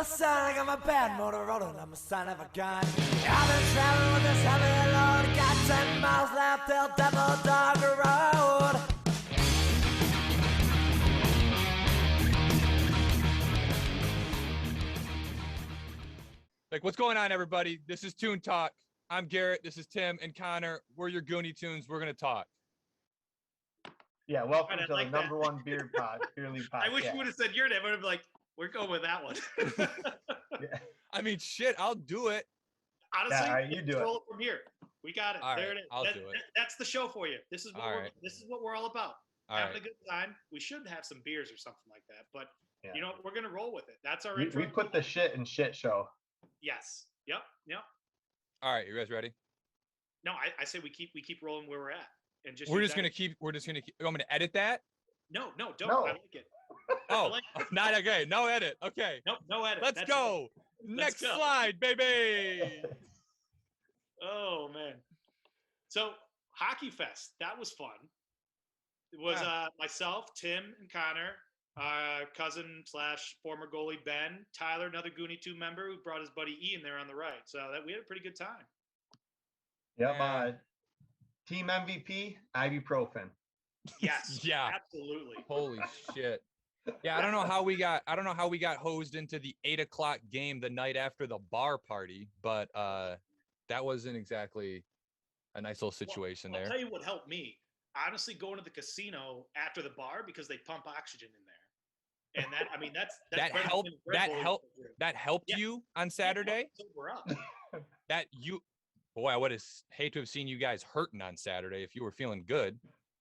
the sun, I got my bad motor rolling, I'm a son of a gun. I've been traveling with this heavy load, got 10 miles left till Devil Dog Road. Like, what's going on, everybody? This is Toon Talk. I'm Garrett. This is Tim and Connor. We're your Gooney Toons. We're going to talk. Yeah, welcome Right, to like the number one beer league podcast. I wish you would have said your name. I would have been like, we're going with that one. Yeah. I mean, shit, I'll do it. Honestly, all right, you do let's it. roll it from here. We got it. All there right, it is. I'll do it. That's the show for you. This is what All we're right. this is what we're all about. All Having right. a good time. We should have some beers or something like that. But Yeah. you know, we're gonna roll with it. That's our We intro. put the shit in shit show. Yes. Yep. All right, you guys ready? No, I say we keep rolling where we're at. And just We're use just going to keep. You want me to edit that? No, don't. No. I like it. Oh, like not okay. No edit. Okay. Nope, no edit. Let's That's go. it. Next go. slide, baby. Oh man. So Hockey Fest, that was fun. It was myself, Tim, and Connor, cousin / former goalie Ben, Tyler, another Gooney Toon member who brought his buddy Ian there on the right. So that we had a pretty good time. Yep. Yeah. Team MVP, ibuprofen. Yes. Yeah. Absolutely. Holy shit. Yeah, I don't know how we got hosed into the 8:00 game the night after the bar party, but that wasn't exactly a nice little situation I'll there. tell you what helped me. Honestly, going to the casino after the bar because they pump oxygen in there. And that's That better helped- than Red Bull. That helped Yeah. you on Saturday? So we're up. Boy, I would have hate to have seen you guys hurting on Saturday if you were feeling good.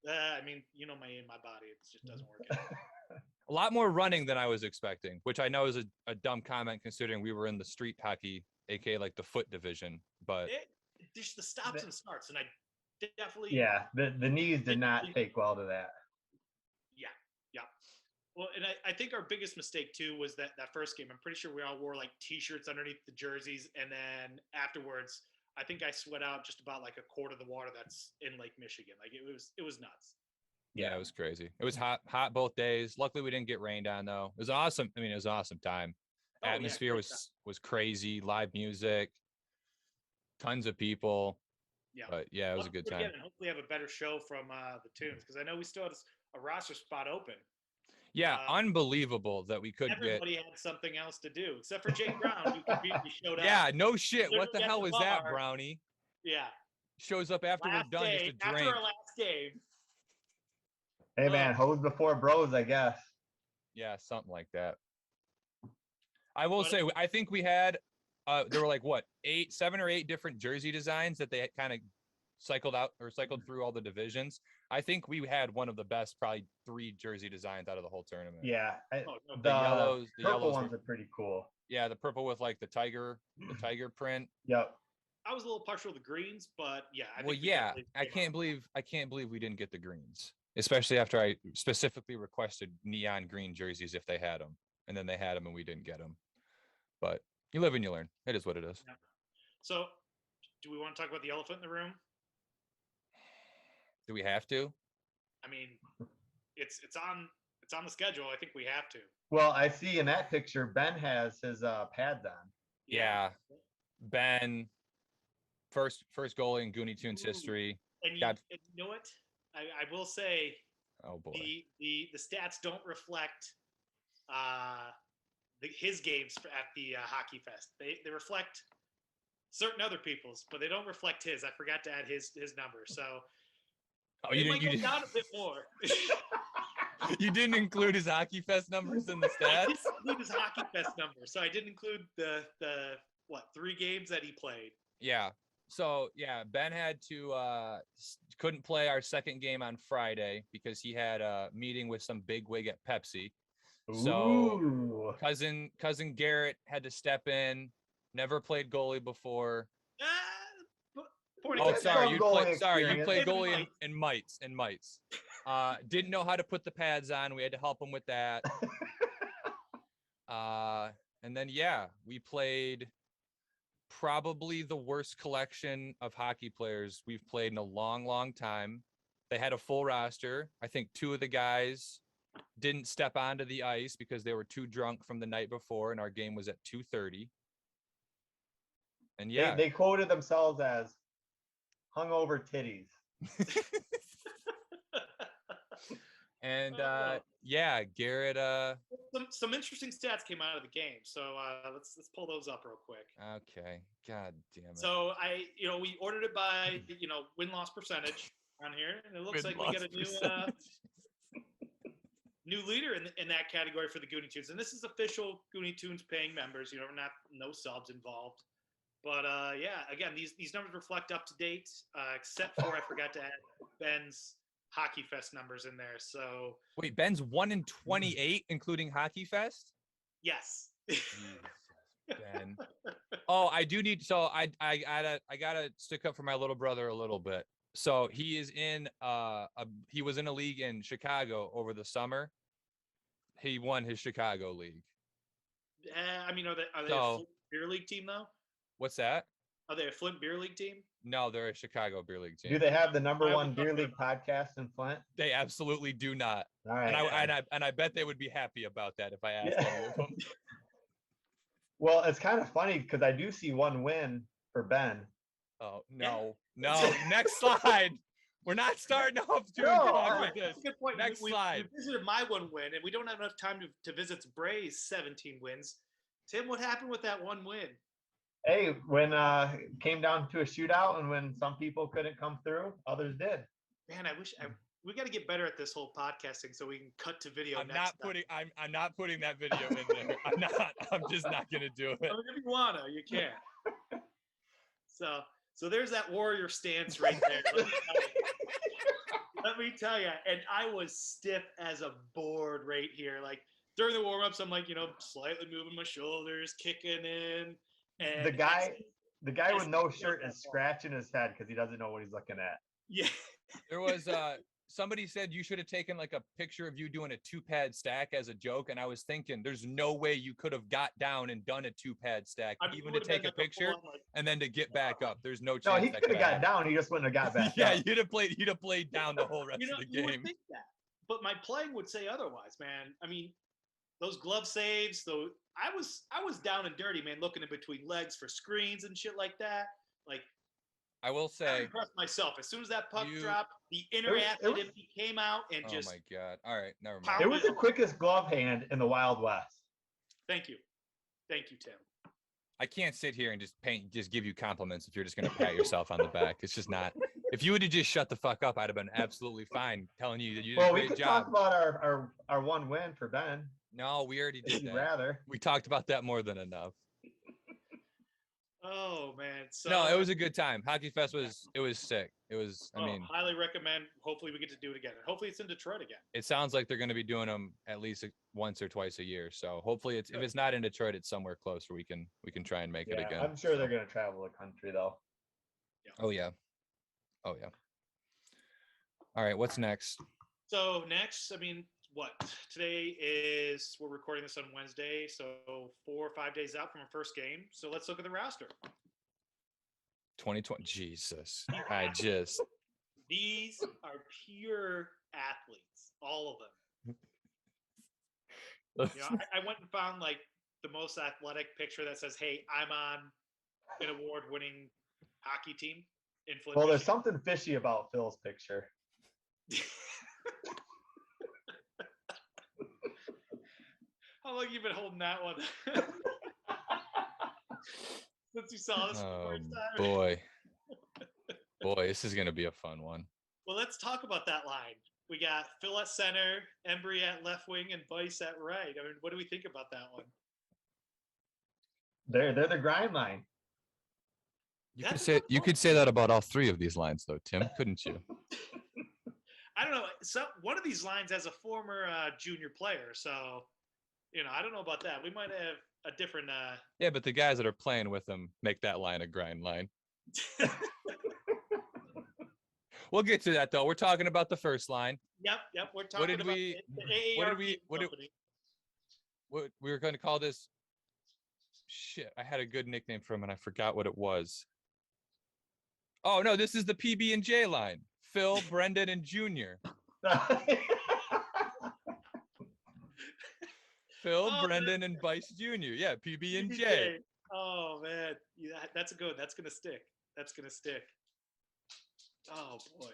I mean, you know, my body, it just doesn't work out. A lot more running than I was expecting, which I know is a dumb comment considering we were in the street hockey, aka like the foot division. But Just the stops and starts, and I definitely the knees did not take well to that. Yeah. Well, and I think our biggest mistake too was that first game. I'm pretty sure we all wore like T-shirts underneath the jerseys, and then afterwards, I think I sweat out just about like a quart of the water that's in Lake Michigan. Like it was nuts. yeah, it was crazy. It was hot both days. Luckily, we didn't get rained on though. It was awesome. I mean, it was an awesome time. Oh, yeah, Atmosphere great was crazy. Live music, tons of people. Yeah. But yeah, it was a good time. And hopefully have a better show from the Toons because I know we still had a roster spot open. Yeah, unbelievable that we could get. Everybody had something else to do except for Jake Brown, who conveniently showed up. Yeah, no shit. What the Literally at hell the was that, bar. Brownie? Yeah. Shows up after Last we're done day, just to after drink. our last game. Hey man, hose before bros, I guess. Yeah, something like that. I will say, I think we had, there were like what, 7 or 8 different jersey designs that they had kind of cycled through all the divisions. I think we had one of the best, probably 3 jersey designs out of the whole tournament. Yeah. The yellows purple ones were, are pretty cool. yeah, the purple with like the tiger print. Yep. I was a little partial to the greens, but yeah. I can't believe we didn't get the greens, especially after I specifically requested neon green jerseys if they had them, and then they had them and we didn't get them. But you live and you learn. It is what it is. Yeah. So, do we want to talk about the elephant in the room? Do we have to? I mean, it's on the schedule. I think we have to. Well, I see in that picture Ben has his pads on. Yeah. Ben, first goalie in Gooney Toons history. And you know what? I will say, Oh boy. the stats don't reflect his games at the Hockey Fest. They reflect certain other people's, but they don't reflect his. I forgot to add his number. So You didn't down a bit more. you didn't include his Hockey Fest numbers in the I stats? didn't include his Hockey Fest number, so I didn't include the 3 games that he played. Yeah. So yeah, Ben had to couldn't play our second game on Friday because he had a meeting with some bigwig at Pepsi. So Ooh. cousin Garrett had to step in. Never played goalie before. Oh, sorry, You played goalie in mites. Didn't know how to put the pads on. We had to help him with that. And then we played probably the worst collection of hockey players we've played in a long, long time. They had a full roster. I think 2 of the guys didn't step onto the ice because they were too drunk from the night before, and our game was at 2:30. And yeah, They quoted themselves as hungover titties. and Oh. yeah, Garrett. Some interesting stats came out of the game, so let's pull those up real quick. Okay, God damn it. So we ordered it by win-loss percentage on here, and it looks like we got a new leader in that category for the Gooney Toons, and this is official Gooney Toons paying members. No subs involved, but yeah, again, these numbers reflect up to date, except for I forgot to add Ben's Hockey Fest numbers in there. So wait, Ben's 1-28, including Hockey Fest. yes. Ben. Oh, I do need. So I gotta stick up for my little brother a little bit. So he is in he was in a league in Chicago over the summer. He won his Chicago league. I mean, are they a Flint beer league team though? What's that? Are they a Flint beer league team? No, they're a Chicago beer league team. Do they have the #1 beer league podcast in Flint? They absolutely do not. All right. And I bet they would be happy about that if I asked any of them. Well, it's kind of funny because I do see one win for Ben. Oh no. Next slide. We're not starting off doing with this. Good point. Next slide. We visited my one win, and we don't have enough time to visit Bray's 17 wins. Tim, what happened with that one win? Hey, when it came down to a shootout, and when some people couldn't come through, others did. Man, we got to get better at this whole podcasting so we can cut to video. I'm not putting that video in there. I'm just not gonna do it. I mean, if you wanna, you can. So there's that warrior stance right there. Let me tell you, and I was stiff as a board right here. Like during the warm-ups, I'm like, slightly moving my shoulders, kicking in. And the guy with no shirt is scratching his head because he doesn't know what he's looking at. Yeah. There was somebody said you should have taken like a picture of you doing a 2-pad stack as a joke, and I was thinking there's no way you could have got down and done a 2-pad stack, even to take a picture and then to get back up. There's no chance. No, he could have got down. He just wouldn't have got back. Yeah, up. you'd have played down the whole rest of the game. You would think that, but my playing would say otherwise, man. I mean, those glove saves, though, I was down and dirty, man, looking in between legs for screens and shit like that. Like, I will say, I impressed myself. As soon as that puck dropped, the inner athlete in me came out and oh just. Oh my god! All right, never mind. It was the quickest glove hand in the Wild West. Thank you, Tim. I can't sit here and just give you compliments if you're just gonna pat yourself on the back. It's just not. If you would have just shut the fuck up, I'd have been absolutely fine telling you that you did a great job. We could talk about our one win for Ben. No, we already did that. Rather. We talked about that more than enough. Oh man! So, no, it was a good time. Hockey Fest was sick. It was. I mean, highly recommend. Hopefully, we get to do it again. And hopefully, it's in Detroit again. It sounds like they're going to be doing them at least once or twice a year. So hopefully, if it's not in Detroit, it's somewhere close where we can try and make it again. I'm sure they're going to travel the country though. Yeah. Oh yeah. All right. What's next? So next, I mean, what today is? We're recording this on Wednesday, so 4 or 5 days out from our first game. So let's look at the roster. 2020. Jesus, These are pure athletes, all of them. I went and found like the most athletic picture that says, "Hey, I'm on an award-winning hockey team in Flint." Well, there's something fishy about Phil's picture. How long have you been holding that one? Since you saw this for the first time. Boy, this is gonna be a fun one. Well, let's talk about that line. We got Phil at center, Embry at left wing, and Vice at right. I mean, what do we think about that one? They're the grind line. You could say that about all three of these lines, though, Tim, couldn't you? I don't know. So one of these lines has a former junior player, so I don't know about that. We might have a different. Yeah, but the guys that are playing with them make that line a grind line. We'll get to that though. We're talking about the first line. Yep. We're talking about the what we were going to call this? Shit, I had a good nickname for him and I forgot what it was. Oh no, this is the PB&J line. Phil, Brendan, and Junior. Phil, Oh, Brendan, and Vice Jr. Yeah, PB and J. Oh man, yeah, that's good. That's gonna stick. That's gonna stick. Oh boy.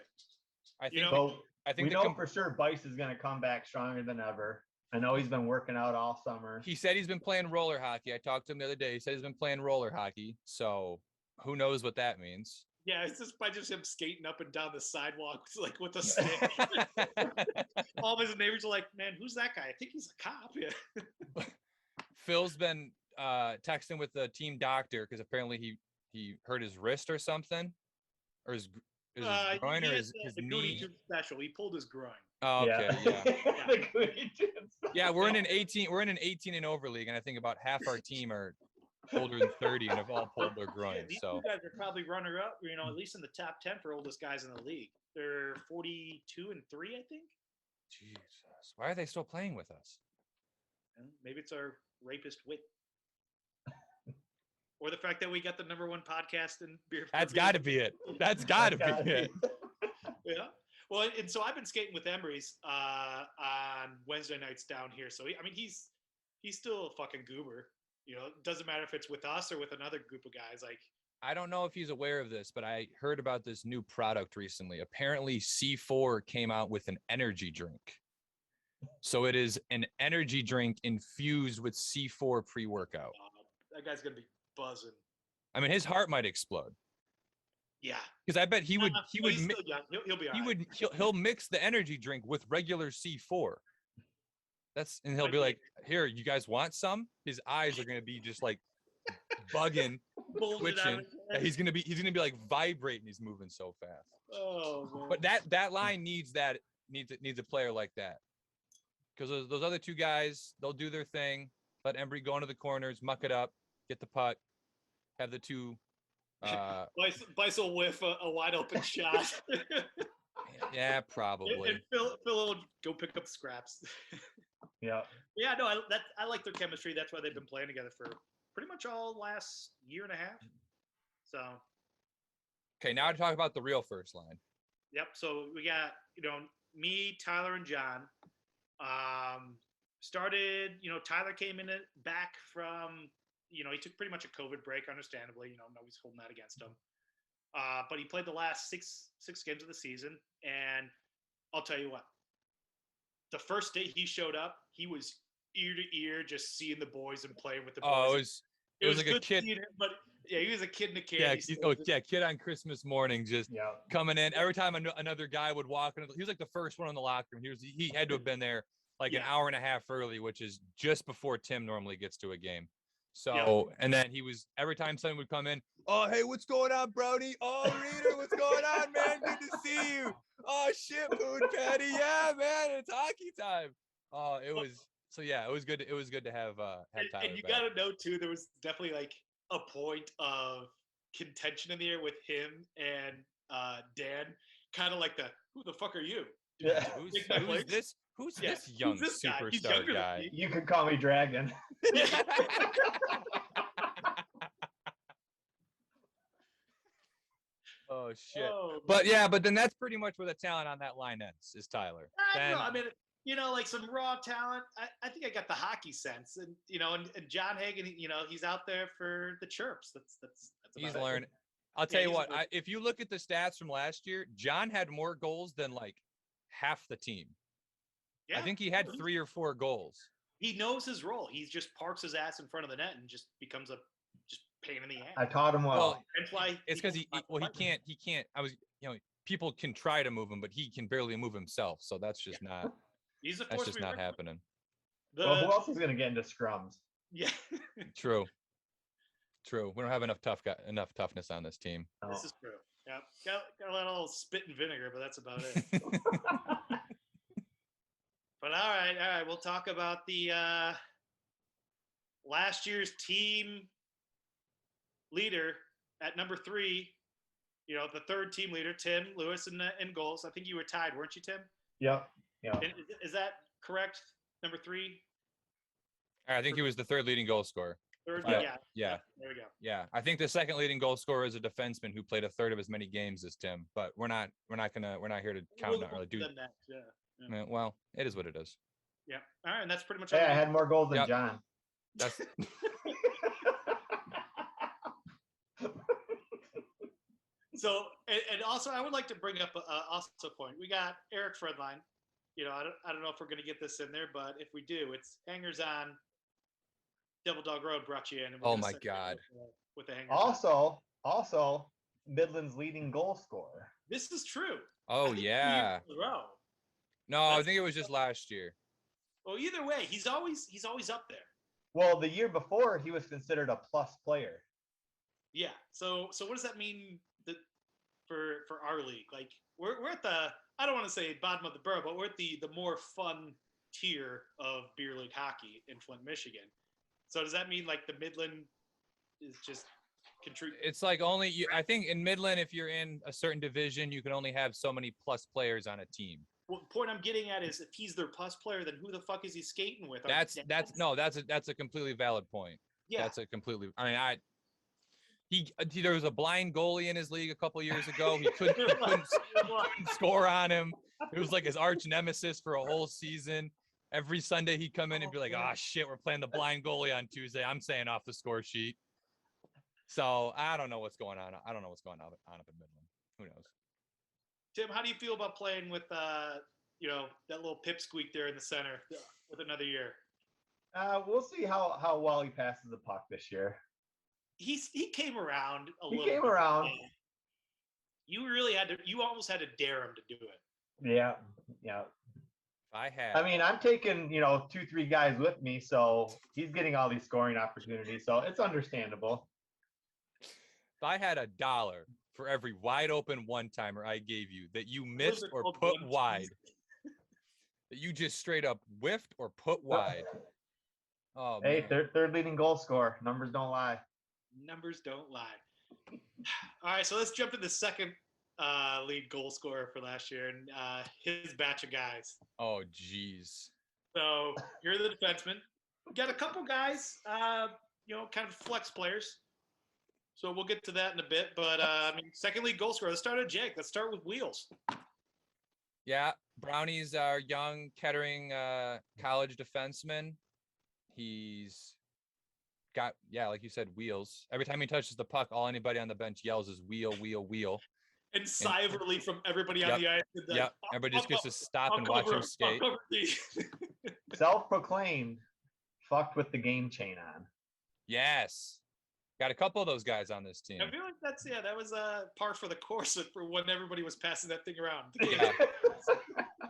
I You think. know, I think we know for sure Bice is going to come back stronger than ever. I know he's been working out all summer. he said he's been playing roller hockey. I talked to him the other day. He said he's been playing roller hockey. So who knows what that means? yeah, it's just by just him skating up and down the sidewalk like with a stick. All of his neighbors are like, "Man, who's that guy? I think he's a cop." Yeah. Phil's been texting with the team doctor because apparently he hurt his wrist or something, or his groin He or had his the Gooney knee. Toons special. He pulled his groin. Oh, okay, yeah. The Gooney Tunes. Yeah, we're in an 18. We're in an 18 and over league, and I think about half our team are older than 30 and have all pulled their Yeah, groins. these So two guys are probably runner up. At least in the top 10 for oldest guys in the league. They're 42 and 3, I think. Jesus, why are they still playing with us? And maybe it's our rapist wit. Or the fact that we got the #1 podcast in beer. That's got to be it. That's got to be it. Yeah. Well, and so I've been skating with Emery's on Wednesday nights down here. So he's still a fucking goober. It doesn't matter if it's with us or with another group of guys. Like, I don't know if he's aware of this, but I heard about this new product recently. Apparently, C4 came out with an energy drink. So it is an energy drink infused with C4 pre-workout. that guy's gonna be buzzing. I mean, his heart might explode. Yeah, because I bet he would. He's still young. He'll be all right. He'll mix the energy drink with regular C4. And he'll be like, "Here, you guys want some?" His eyes are gonna be just like bugging, twitching. Yeah, he's gonna be like vibrating. He's moving so fast. Oh man. But that line needs a player like that, because those other two guys, they'll do their thing. Let Embry go into the corners, muck it up, get the puck, have the two. Bice will whiff a wide open shot. Yeah, probably. And Phil will go pick up scraps. Yeah. Yeah, no, I like their chemistry. That's why they've been playing together for pretty much all last year and a half. So. Okay, now to talk about the real first line. Yep. So we got me, Tyler, and John. Started. Tyler came in back from. He took pretty much a COVID break, understandably. Nobody's holding that against him. But he played the last six games of the season, and I'll tell you what. The first day he showed up, he was ear to ear, just seeing the boys and playing with the boys. Oh, it was like a kid. Him, but yeah, he was a kid in a candy store. Kid on Christmas morning, just coming in. Every time another guy would walk in, he was like the first one in the locker room. He had to have been there like an hour and a half early, which is just before Tim normally gets to a game. So, and then he was, every time someone would come in, "Oh, hey, what's going on, Brody? Oh, Reader, what's going on, man? Good to see you. Oh, shit, Moon Patty. Yeah, man, it's hockey time." Oh, it was good. It was good to have Tyler and you back. got to know, too, there was definitely like a point of contention in the air with him and Dan. Kind of like who the fuck are you? Yeah. Who's this? Who's this young superstar guy? You can call me Dragon. Oh shit! But then that's pretty much where the talent on that line ends. Is Tyler? I mean, like some raw talent. I think I got the hockey sense, and and John Hagen. He's out there for the chirps. That's he's about learned. I'll tell you what. If you look at the stats from last year, John had more goals than like half the team. Yeah, I think he had 3 or 4 goals. He knows his role. He just parks his ass in front of the net and just becomes a pain in the ass. I taught him well. That's why it's because he can't. People can try to move him, but he can barely move himself. So that's just not. He's that's just not happening. Who else is going to get into scrums? Yeah. True. We don't have enough toughness on this team. This is true. Yeah, got a little spit and vinegar, but that's about it. But all right, we'll talk about the last year's team leader at number 3. The third team leader, Tim Lewis, in goals. I think you were tied, weren't you, Tim? Yep. Yeah. Is that correct? Number 3. I think he was the third leading goal scorer. Third, yeah. There we go. Yeah, I think the second leading goal scorer is a defenseman who played a third of as many games as Tim. But we're not here to count or do. That, yeah. Well, it is what it is. Yeah. All right, and that's pretty much. Hey, I had more goals than Yep. John. That's So, and also, I would like to bring up also a point. We got Eric Fredline. I don't know if we're going to get this in there, but if we do, it's Hangers On Devil Dog Road brought you in. And we're Oh gonna my set it God. with the Hangers On. Also, Midland's leading goal scorer. This is true. oh I think 2 years yeah. in a row. No, I think it was just last year. Well, either way, he's always up there. Well, the year before, he was considered a plus player. Yeah. So what does that mean that for our league? Like we're at the, I don't want to say bottom of the barrel, but we're at the more fun tier of beer league hockey in Flint, Michigan. So does that mean like the Midland is just contribute? It's like only you. I think in Midland, if you're in a certain division, you can only have so many plus players on a team. What the point I'm getting at is if he's their plus player, then who the fuck is he skating with? That's a completely valid point. Yeah. That's a completely. I mean, there was a blind goalie in his league a couple years ago. He couldn't score on him. It was like his arch nemesis for a whole season. Every Sunday he'd come in and be like, "Oh shit, we're playing the blind goalie on Tuesday. I'm saying off the score sheet." So I don't know what's going on. I don't know what's going on up in Midland. Who knows? Tim, how do you feel about playing with that little pipsqueak there in the center with another year? We'll see how well he passes the puck this year. He came around a little. He came around. You almost had to dare him to do it. Yeah. I mean, I'm taking 2-3 guys with me, so he's getting all these scoring opportunities. So it's understandable. If I had $1 for every wide open one-timer I gave you that you missed or put wide, that you just straight up whiffed or put wide. Oh, hey, man. third leading goal scorer. Numbers don't lie. Numbers don't lie. All right, so let's jump to the second lead goal scorer for last year and his batch of guys. Oh, geez. So you're the defenseman. We got a couple guys, kind of flex players. So we'll get to that in a bit. But second league goal scorer. Let's start with Jake. Let's start with Wheels. Yeah, Brownie's our young Kettering college defenseman. He's got, like you said, wheels. Every time he touches the puck, all anybody on the bench yells is wheel, wheel, wheel. And sigh of relief from everybody on the ice. Yep. Everybody just gets to stop and watch him skate. Self-proclaimed, fucked with the game chain on. Yes. Got a couple of those guys on this team. I feel like that was par for the course for when everybody was passing that thing around.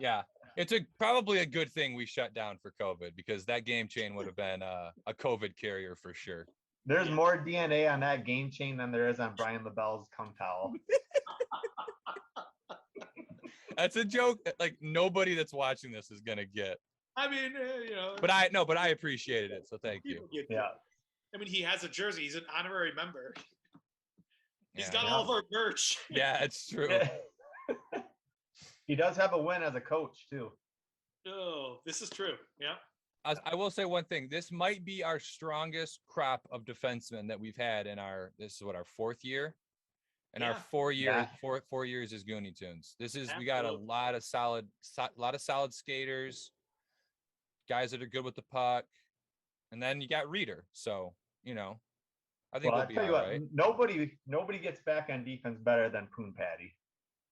Yeah. It's probably a good thing we shut down for COVID because that game chain would have been a COVID carrier for sure. There's more DNA on that game chain than there is on Brian LaBelle's cum towel. That's a joke that like nobody that's watching this is gonna get. I mean, But I appreciated it, so thank you. Yeah. I mean, he has a jersey. He's an honorary member. He's Yeah, got all of our merch. Yeah, it's true. He does have a win as a coach too. Oh, this is true. Yeah. I will say one thing. This might be our strongest crop of defensemen that we've had in this is what, our 4th year? And our 4 years is Gooney Toons. We got a lot of solid skaters, guys that are good with the puck. And then you got Reader. So, I think we'll be all right. Nobody gets back on defense better than Poon Patty.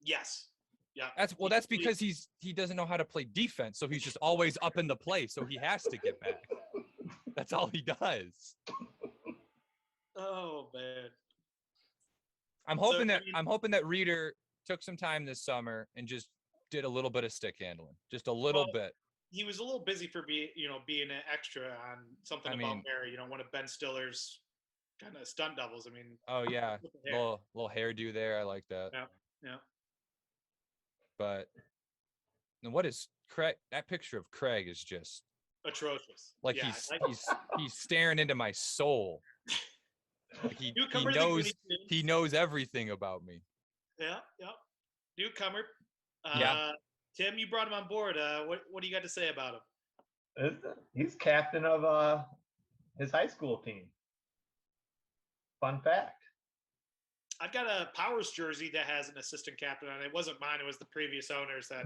Yes. Yeah. That's because he doesn't know how to play defense, so he's just always up in the play, so he has to get back. That's all he does. Oh man. I'm hoping that Reader took some time this summer and just did a little bit of stick handling, just a little bit. He was a little busy for being an extra on something about Mary, one of Ben Stiller's kind of stunt doubles. I mean, oh yeah, little hairdo there. I like that. Yeah. But and what is Craig? That picture of Craig is just atrocious. Like he's staring into my soul. Like he knows everything about me. Yeah. Newcomer. Yeah. Tim, you brought him on board. What do you got to say about him? He's captain of his high school team. Fun fact. I've got a Powers jersey that has an assistant captain on it. It wasn't mine. It was the previous owners that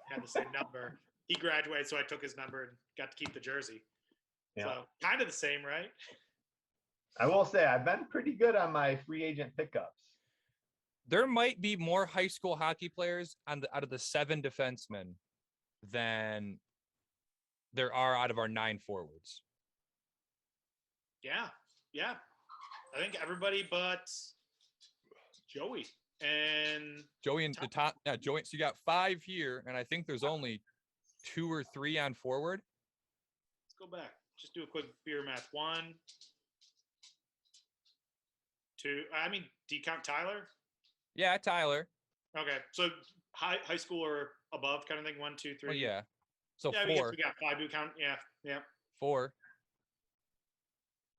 had the same number. he graduated, so I took his number and got to keep the jersey. Yeah. So kind of the same, right? I will say I've been pretty good on my free agent pickups. There might be more high school hockey players out of the 7 defensemen than there are out of our 9 forwards. Yeah. I think everybody but Joey and the top. Yeah, Joey. So you got 5 here, and I think there's only 2 or 3 on forward. Let's go back. Just do a quick beer math. 1, 2. I mean, do you count Tyler? Yeah, Tyler. Okay, so high school or above kind of thing. 1, 2, 3. Well, yeah. So yeah, 4. we got 5. Do you count? Yeah. 4.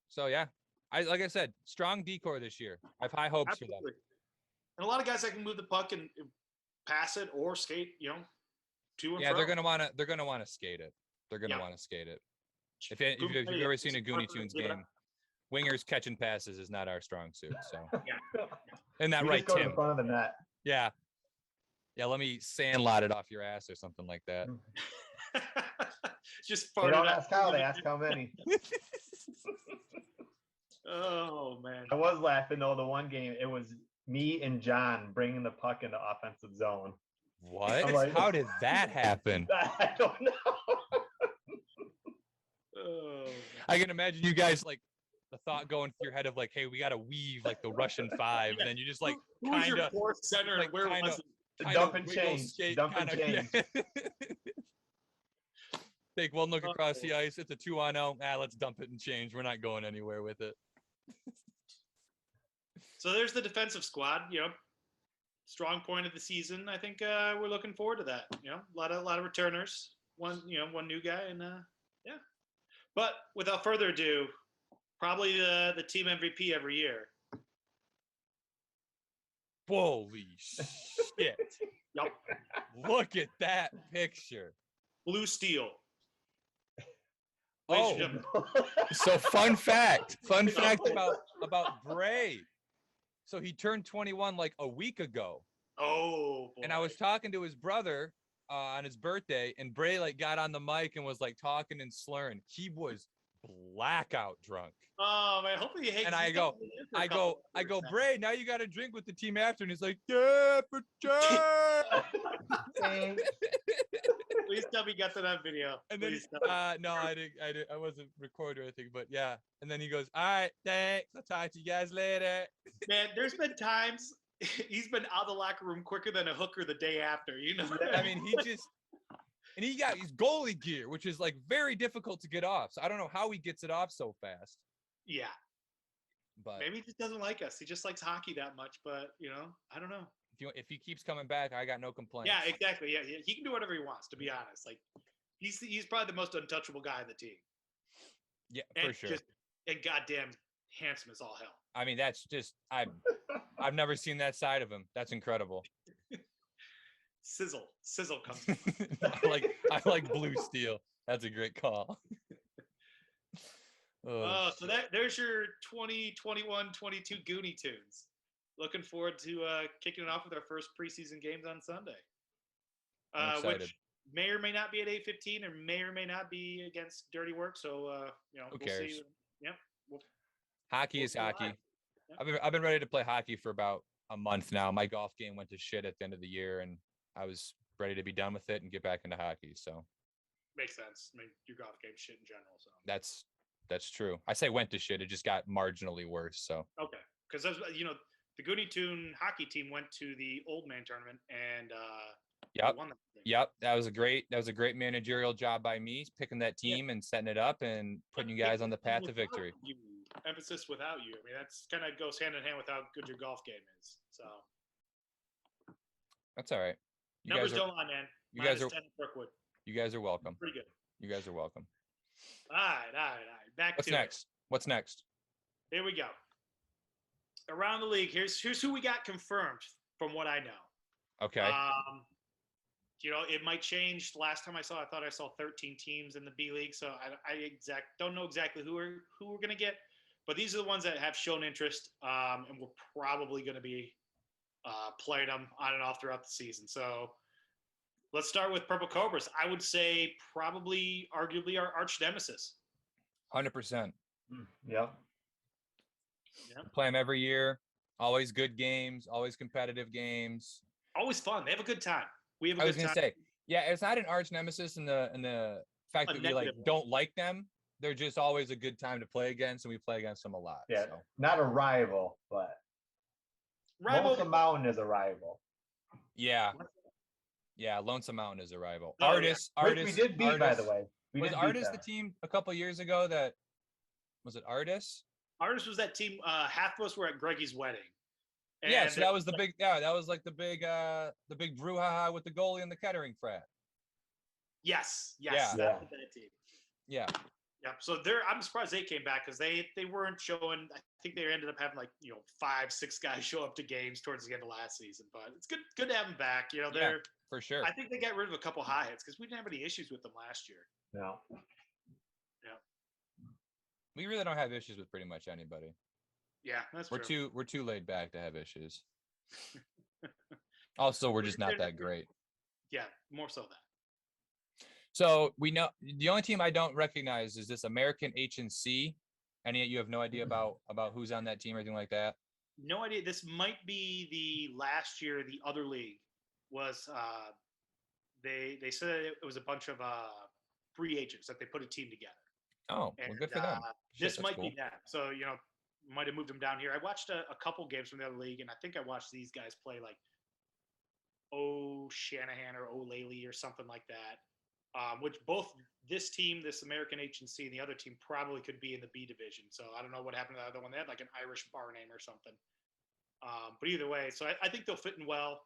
So yeah, like I said, strong decor this year. I have high hopes for them. And a lot of guys that can move the puck and pass it or skate. To and Yeah, fro. they're gonna want to skate it. They're gonna want to skate it. If you've ever seen a Gooney Tunes game, wingers catching passes is not our strong suit. So yeah. Isn't that You right, just go to Tim? the front of the net. Yeah. Let me sandlot it off your ass or something like that. Just They farted don't out. ask how, they ask how many. Oh man. I was laughing though. The one game, it was me and John bringing the puck into offensive zone. What? I'm like- How did that happen? I don't know. Oh, I can imagine you guys like the thought going through your head of like, hey, we gotta weave like the Russian 5, and then you just like who was your kinda- fourth center? like, and where kinda- was it? Dump and change. Dump and change. Take one look across the ice. It's a 2-on-0. Let's dump it and change. We're not going anywhere with it. So there's the defensive squad. Strong point of the season. I think we're looking forward to that. A lot of returners. One new guy, and yeah. But without further ado, probably the team MVP every year. Holy shit! Yep. Look at that picture. Blue Steel. Ladies and gentlemen. So fun fact about Bray. So he turned 21 like a week ago. Oh, boy. And I was talking to his brother on his birthday, and Bray like got on the mic and was like talking and slurring. He was blackout drunk. Oh man, hopefully you hate. And I go, Bray, now you got to drink with the team after. And he's like, yeah, for sure. Please tell me you got to that video. And then, Please tell me. no, I didn't. I wasn't recording or anything, but yeah. And then he goes, all right, thanks. I'll talk to you guys later. Man, there's been times he's been out of the locker room quicker than a hooker the day after. I mean, he got his goalie gear, which is like very difficult to get off. So I don't know how he gets it off so fast. Yeah. But Maybe he just doesn't like us. He just likes hockey that much. But I don't know. if he keeps coming back, I got no complaints. Yeah, exactly. Yeah, he can do whatever he wants. To be honest, like he's probably the most untouchable guy in the team. Yeah, And for sure. And goddamn handsome as all hell. I mean, that's just I've never seen that side of him. That's incredible. Sizzle comes. I like Blue Steel. That's a great call. So there's your 2021-22 Gooney Tunes. Looking forward to kicking it off with our first preseason games on Sunday. I'm excited. Which may or may not be at 8:15, or may not be against Dirty Work. So Who we'll cares? see. Yep. Hockey is hockey. I've been ready to play hockey for about a month now. My golf game went to shit at the end of the year, and I was ready to be done with it and get back into hockey. So Makes sense. I mean, your golf game's shit in general. So that's true. I say went to shit. It just got marginally worse. So okay, because the Gooney Toon hockey team went to the Old Man tournament and Yep. won that thing. Yep, that was a great managerial job by me, picking that team and setting it up and putting you guys on the path to victory. Emphasis without you. I mean, that's kind of goes hand in hand with how good your golf game is. So That's all right. numbers don't lie, man. You guys are 10 at Brookwood. you guys are welcome. Pretty good. You guys are welcome. All right. Back What's to next? What's next? Here we go. Around the league, here's who we got confirmed from what I know. Okay. It might change. Last time I thought I saw 13 teams in the B League, so I don't know exactly who we're gonna get, but these are the ones that have shown interest, and we're probably gonna be playing them on and off throughout the season. So Let's start with Purple Cobras. I would say probably, arguably, our arch nemesis. 100%. Yep. Play them every year. Always good games. Always competitive games. Always fun. They have a good time. We have a I was good gonna time. say, yeah, it's not an arch nemesis in the fact A that we like negative one. don't like them. They're just always a good time to play against, and we play against them a lot. Yeah. So. Not a rival, but Rival. Lonesome Mountain is a rival. Yeah. Yeah, Lonesome Mountain is a rival. Oh, yeah. Artists, Which we did beat, by the way. We Was did beat Artists the them. team a couple years ago that was it Artists? Artist was that team. Half of us were at Greggy's wedding. Yeah, so that was the big. Yeah, that was like the big brouhaha with the goalie and the Kettering frat. Yes. Yeah. That was that team. Yeah. Yep. So I'm surprised they came back because they weren't showing. I think they ended up having 5-6 guys show up to games towards the end of last season. But it's good to have them back. They're for sure. I think they got rid of a couple high hits because we didn't have any issues with them last year. No. We really don't have issues with pretty much anybody. Yeah, that's true. We're too laid back to have issues. Also, we're just not that great. Yeah, more so that. So we know the only team I don't recognize is this American H&C. And yet you have no idea about who's on that team or anything like that. No idea. This might be the last year. The other league was they said it was a bunch of free agents that they put a team together. Oh, well, good for them. This might be that. So might have moved them down here. I watched a couple games from the other league, and I think I watched these guys play like Shanahan or O'Laley or something like that. Which both this team, this American H&C, and the other team probably could be in the B division. So I don't know what happened to the other one. They had like an Irish bar name or something. But either way, so I think they'll fit in well.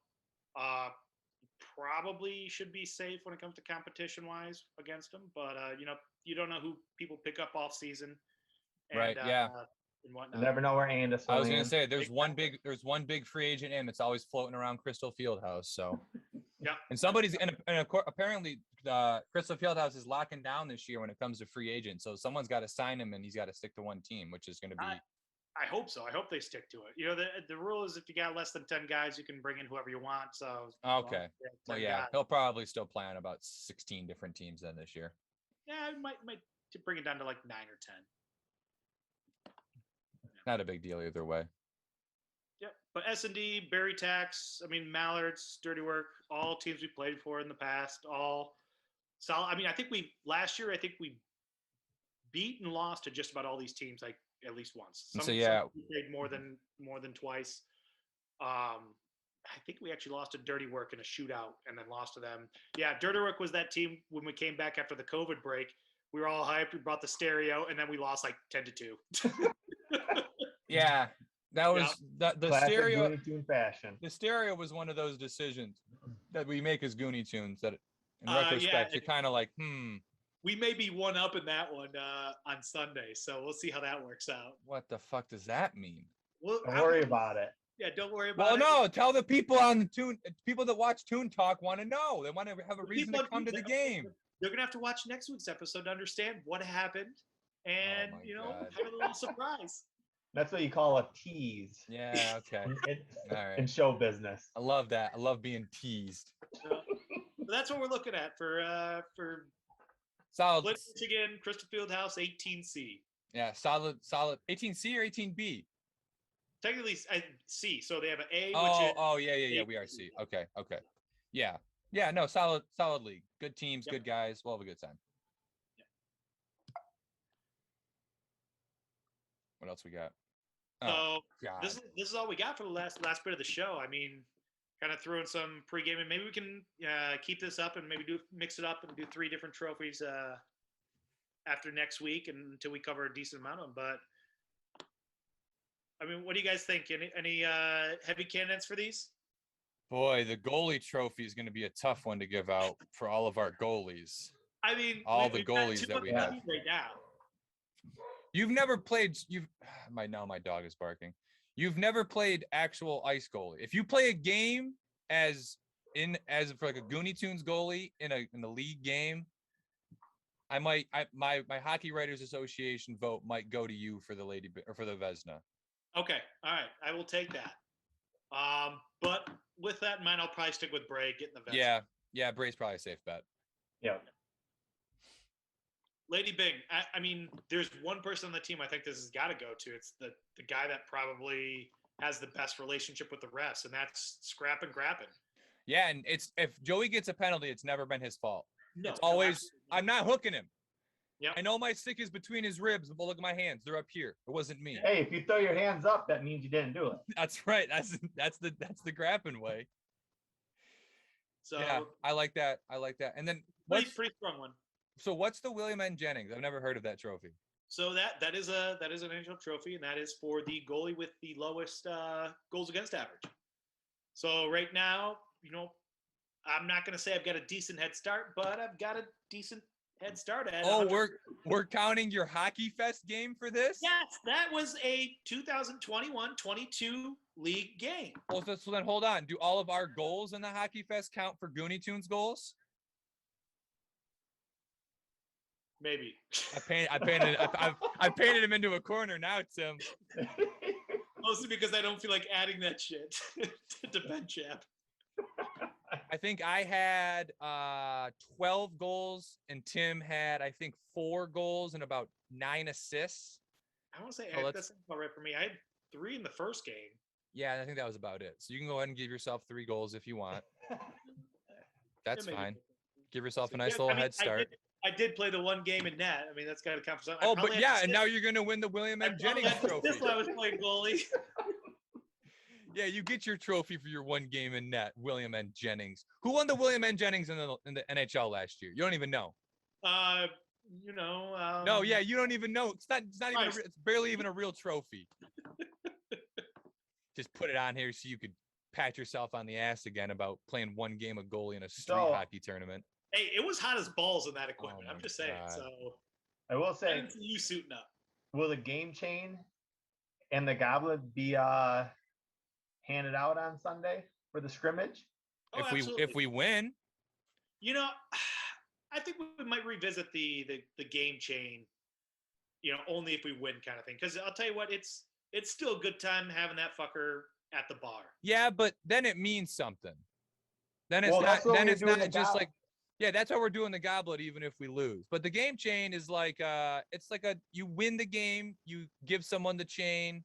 Probably should be safe when it comes to competition wise against them. But you don't know who people pick up off season. Right. Yeah. You And whatnot. never know where Andis will I was going to land. say there's one big free agent in. It's always floating around Crystal Fieldhouse. So. Yeah. And apparently Crystal Fieldhouse is locking down this year when it comes to free agents. So someone's got to sign him and he's got to stick to one team, which is going to be. I hope so. I hope they stick to it. The rule is if you got less than 10 guys, you can bring in whoever you want. So okay. Well, yeah, guys. he'll probably still play on about 16 different teams then this year. Yeah, I might bring it down to like 9 or 10. Not a big deal either way. Yep. But S&D, Berry Tax, Mallards, Dirty Work, all teams we played for in the past, all solid. I think last year we beat and lost to just about all these teams like at least once. Some we played more than twice. I think we actually lost to Dirty Work in a shootout and then lost to them. Yeah, Dirty Work was that team when we came back after the COVID break. We were all hyped. We brought the stereo, and then we lost like 10-2. Yeah, that was the Classic stereo. Gooney Toon fashion. The stereo was one of those decisions that we make as Gooney Tunes that, in retrospect, you're kind of like, We may be one up in that one on Sunday, so we'll see how that works out. What the fuck does that mean? Well, Don't worry about it. Yeah, don't worry about it. Well, no, tell the people on the Toon. People that watch Toon Talk want to know. They want to have a reason to come to the game. They're gonna have to watch next week's episode to understand what happened, and God. have a little surprise. That's what you call a tease. Yeah. Okay. All right. In show business. I love that. I love being teased. But that's what we're looking at for Solid. Flint, Michigan, Crystal Fieldhouse, 18C. Yeah. Solid. 18C or 18B? Technically C. So they have an A. Yeah. We are C. Okay. Yeah. Yeah. No. Solid league. Good teams. Yep. Good guys. We'll have a good time. What else we got? So God. this is all we got for the last bit of the show. Kind of throw in some pregame, and maybe we can keep this up and maybe mix it up and do 3 different trophies after next week and until we cover a decent amount of them. But what do you guys think? Any heavy candidates for these? Boy, the goalie trophy is going to be a tough one to give out for all of our goalies. All the goalies that we have right now. You've never played. My dog is barking. You've never played actual ice goalie. If you play a game as for like a Gooney Tunes goalie in a league game, my Hockey Writers Association vote might go to you for the Vezina. Okay, all right, I will take that. But with that in mind, I'll probably stick with Bray getting the Vezina. Yeah, Yeah, Bray's probably a safe bet. Yeah. Lady Bing. I mean, there's one person on the team I think this has got to go to. It's the guy that probably has the best relationship with the refs, and that's Scrappin' Grappin'. Yeah, and it's if Joey gets a penalty, it's never been his fault. No, It's always absolutely not. I'm not hooking him. Yep. I know my stick is between his ribs, but look at my hands; they're up here. It wasn't me. Hey, if you throw your hands up, that means you didn't do it. That's right. That's the grapping way. So Yeah, I like that. And then pretty strong one. So what's the William N. Jennings? I've never heard of that trophy. So that is an NHL trophy, and that is for the goalie with the lowest goals against average. So right now, I'm not going to say I've got a decent head start, but I've got a decent head start at. Oh, we're counting your Hockey Fest game for this? Yes, that was a 2021-22 league game. Well, so then hold on. Do all of our goals in the Hockey Fest count for Gooney Tunes goals? Maybe. I painted him into a corner now, Tim. Mostly because I don't feel like adding that shit to Ben Chap. I think I had 12 goals and Tim had, I think, 4 goals and about 9 assists. I want to say So that's about right for me. I had 3 in the first game. Yeah, I think that was about it. So you can go ahead and give yourself 3 goals if you want. That's fine. Give yourself a nice little head start. I did play the one game in net. I mean, that's got to count for something. Oh, but yeah, and now you're going to win the William M. Jennings trophy. This one I was playing goalie. Yeah, you get your trophy for your one game in net, William N. Jennings. Who won the William N. Jennings in the NHL last year? You don't even know. No, yeah, you don't even know. It's not even. It's barely even a real trophy. Just put it on here so you could pat yourself on the ass again about playing one game of goalie in a street hockey tournament. Hey, it was hot as balls in that equipment. I'm just saying. God. So I will say, I didn't see you suiting up. will the game chain and the goblet be handed out on Sunday for the scrimmage? Oh, If we win, I think we might revisit the game chain. Only if we win, kind of thing. Because I'll tell you what, it's still a good time having that fucker at the bar. yeah, but then it means something. Then it's just like. Yeah, that's why we're doing the goblet, even if we lose. But the game chain is like, you win the game, you give someone the chain.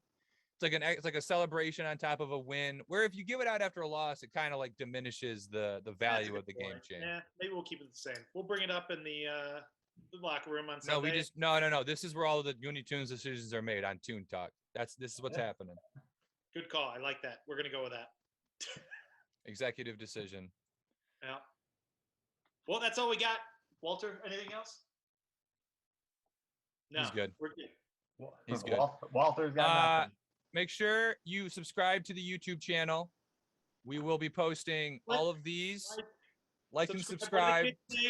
It's like a celebration on top of a win. Where if you give it out after a loss, it kind of like diminishes the value of the game chain. Yeah, maybe we'll keep it the same. We'll bring it up in the locker room on Sunday. No. This is where all of the Gooney Tunes decisions are made on Toon Talk. This is what's happening. Good call. I like that. We're gonna go with that. Executive decision. Yeah. Well, that's all we got. Walter, anything else? No, He's good. We're good. He's good. Walter's got nothing. Make sure you subscribe to the YouTube channel. We will be posting all of these. Like and subscribe.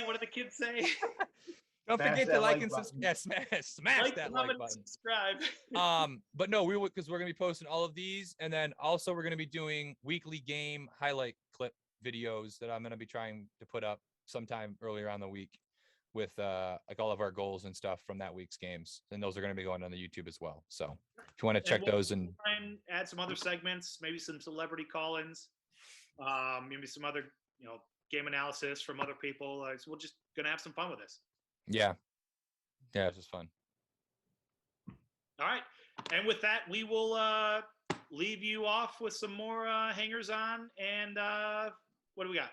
What do the kids say? Don't forget to like and subscribe. Yeah, smash that like button. Subscribe. But no, because we're gonna be posting all of these, and then also we're gonna be doing weekly game highlight clip videos that I'm gonna be trying to put up sometime earlier on the week with like all of our goals and stuff from that week's games, and those are going to be going on the YouTube as well. So if you want to check those and try and add some other segments, maybe some celebrity call-ins, maybe some other game analysis from other people. So we're just gonna have some fun with this. Yeah, it's just fun. All right, and with that, we will leave you off with some more hangers on and. What do we got?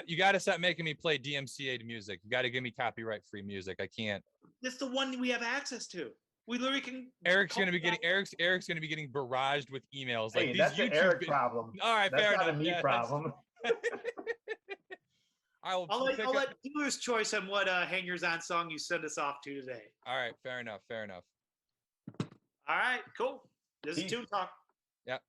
You gotta stop making me play DMCA music. You gotta give me copyright free music. I can't. It's the one we have access to. We literally can. Eric's gonna be getting barraged with emails. Hey, like that's these an Eric problem. All right, that's fair not enough. a me problem. I'll let dealer's choice on what hangers on song you send us off to today. All right, fair enough. All right, cool. This is Toon Talk. Yep.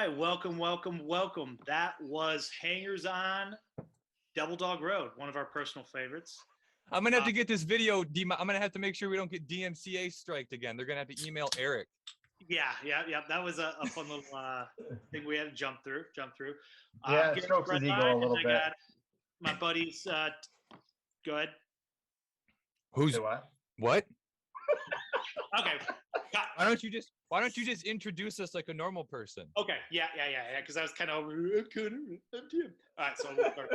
right, welcome. That was Hangers On Double Dog Road, one of our personal favorites. I'm gonna have to get this video. I'm gonna have to make sure we don't get DMCA striked again. They're gonna have to email Eric. Yeah. That was a fun little thing we had to jump through. Yeah, it Garrett strokes his ego a Redline, little and bit. I got my buddies. Go ahead. Who's Say what? what? Okay. cut. Why don't you just introduce us like a normal person? Okay. Yeah. Because I was kind of. All right. So we'll start.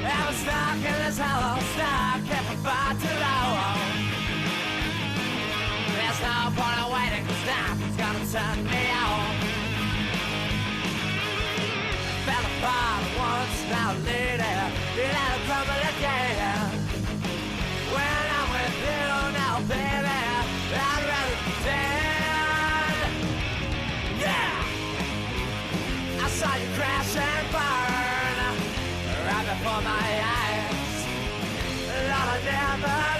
I was stuck in this hollow, stuck if I far too long. There's no point in waiting, 'cause nothing's gonna turn me on. Fell apart once, now later, you let it crumble again. When I'm with you now, baby, I'd rather be dead. Yeah! I saw you crash and burn right before my eyes. Lord, I never